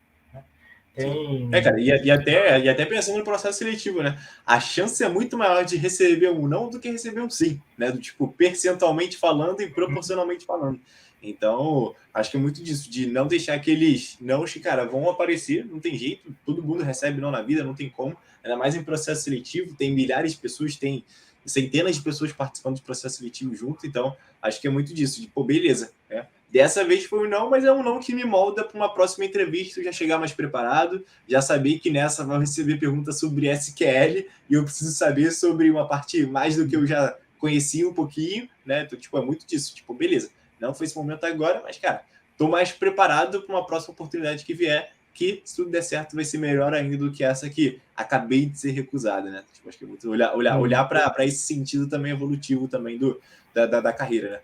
Né? Cara, e até pensando no processo seletivo, né? A chance é muito maior de receber um não do que receber um sim, né? Do tipo, percentualmente falando e proporcionalmente falando. Então, acho que é muito disso, de não deixar aqueles não, cara, vão aparecer, não tem jeito, todo mundo recebe não na vida, não tem como, ainda mais em processo seletivo, tem milhares de pessoas, tem centenas de pessoas participando de processo seletivo junto, então acho que é muito disso, de, pô, beleza, né? Dessa vez foi um não, mas é um não que me molda para uma próxima entrevista, eu já chegar mais preparado, já saber que nessa vai receber perguntas sobre SQL e eu preciso saber sobre uma parte mais do que eu já conhecia um pouquinho, né? Então, tipo, é muito disso, tipo, beleza. Não foi esse momento agora, mas, cara, tô mais preparado para uma próxima oportunidade que vier, que, se tudo der certo, vai ser melhor ainda do que essa que acabei de ser recusada, né? Tipo, acho que é muito olhar para esse sentido também evolutivo também da carreira, né?